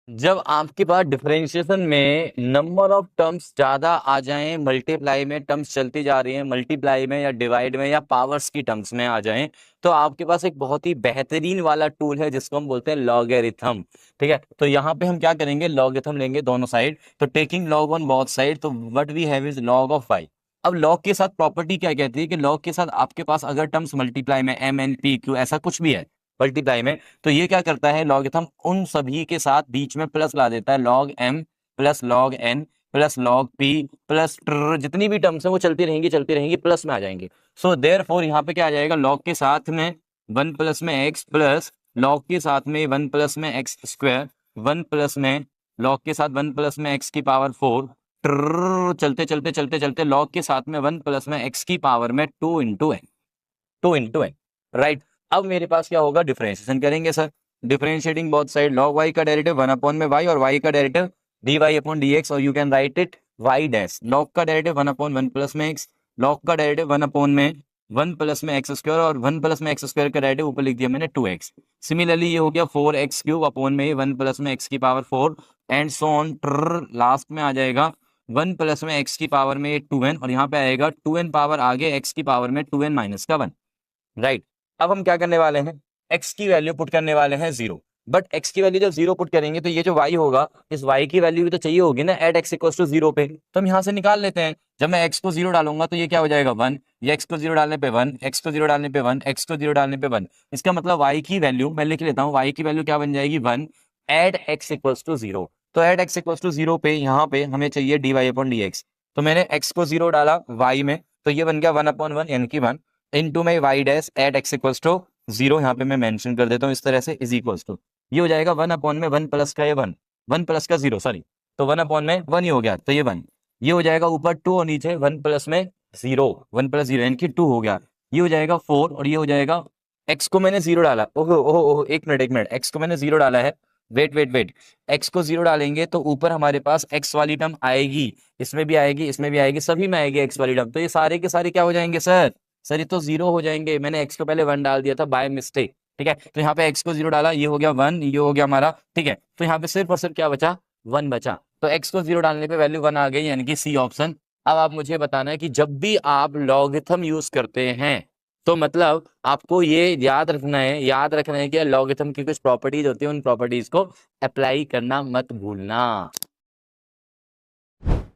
जब आपके पास डिफरेंशिएशन में नंबर ऑफ टर्म्स ज्यादा आ जाएं, मल्टीप्लाई में टर्म्स चलती जा रही हैं, मल्टीप्लाई में या डिवाइड में या पावर्स की टर्म्स में आ जाएं, तो आपके पास एक बहुत ही बेहतरीन वाला टूल है जिसको हम बोलते हैं लॉगरिथम। ठीक है, तो यहाँ पे हम क्या करेंगे, लॉगरिथम लेंगे दोनों साइड, तो taking log on both side, तो what we have is log of y. अब लॉग के साथ प्रॉपर्टी क्या कहती है कि लॉग के साथ आपके पास अगर टर्म्स मल्टीप्लाई में एम एन पी क्यू ऐसा कुछ भी है मल्टीप्लाई में, तो ये क्या करता है, लॉगरिथम उन सभी के साथ बीच में प्लस ला देता है, log M plus log N plus log P plus जितनी भी टर्म्स है वो चलती रहेंगी प्लस में आ जाएंगे। सो देयर फोर यहाँ पे क्या आ जाएगा, लॉग के साथ में वन प्लस में एक्स प्लस लॉग के साथ में वन प्लस में एक्स स्क्वायर, वन प्लस में लॉग के साथ वन प्लस में एक्स की पावर फोर, चलते चलते लॉग के साथ में वन प्लस में एक्स की पावर में टू इंटू एन राइट। अब मेरे पास क्या होगा, डिफरेंशिएशन करेंगे sir, differentiating both side, log y का डेरिवेटिव वन अपॉन में y और y का डेरिवेटिव dy अपॉन dx, और you can write it y dash, log का derivative one upon one plus में x, log का डेरिवेटिव वन अपॉन में one plus में एक्स स्क्वायर, और वन प्लस में एक्स स्क्वायर का डेरिवेटिव ऊपर लिख दिया मैंने 2x। सिमिलरली ये हो गया 4x³ अपॉन में वन प्लस में एक्स की power 4 and so on, last में आ जाएगा वन प्लस में एक्स की पावर में 2n, और यहाँ पे आएगा 2n पावर आगे एक्स की पावर में 2n माइनस का 1 राइट। अब हम क्या करने वाले हैं, x की वैल्यू पुट करने वाले हैं 0, बट x की वैल्यू जब 0 पुट करेंगे तो ये जो y होगा, इस y की वैल्यू भी तो चाहिए होगी ना एट x इक्वल्स टू 0 पे, तो हम यहाँ से निकाल लेते हैं। जब मैं x को 0 डालूंगा तो ये क्या हो जाएगा 1, ये x को 0 डालने पे 1, x को 0 डालने पे 1, x को 0 डालने पे 1, इसका मतलब y की वैल्यू मैं लिख लेता हूँ, y की वैल्यू क्या बन जाएगी 1 एट x इक्वल्स टू 0। तो एट x इक्वल्स टू 0 पे यहाँ पे हमें चाहिए dy अपॉन dx, तो मैंने x को 0 डाला y में, तो ये बन गया 1 अपॉन 1 यानी कि 1 इनटू में y dash at x equals to 0, यहाँ पे मैं मेंशन कर देता हूँ इस तरह से, इज इक्वल्स टू, ये हो जाएगा 1 अपॉन में 1 प्लस का ये 1, 1 प्लस का 0 सॉरी, तो 1 अपॉन में 1 ही हो गया, तो ये 1, ये हो जाएगा ऊपर 2 और नीचे 1 प्लस में 0, 1 प्लस 0 यानी कि 2 हो गया, ये हो जाएगा 4, और ये हो जाएगा x को मैंने 0 डाला, ओहो ओहो ओहो एक मिनट x को मैंने 0 डाला है, वेट x को 0 डालेंगे तो ऊपर हमारे पास x वाली टर्म आएगी, इसमें भी आएगी, इसमें भी आएगी, सभी में आएगी x वाली टर्म, तो ये सारे के सारे क्या हो जाएंगे सर ये तो 0 हो जाएंगे, मैंने x को पहले 1 डाल दिया था बाय मिस्टेक। ठीक है, तो यहाँ पे x को 0 डाला, ये हो गया 1, ये हो गया हमारा, ठीक है, तो यहाँ पे सिर्फ और सिर्फ क्या बचा 1 बचा, तो x को 0 डालने पे वैल्यू 1 आ गई यानी कि सी ऑप्शन। अब आप मुझे बताना है कि जब भी आप लॉगरिथम यूज करते हैं तो मतलब आपको ये याद रखना है कि लॉगरिथम की कुछ प्रॉपर्टीज होती है, उन प्रॉपर्टीज को अप्लाई करना मत भूलना।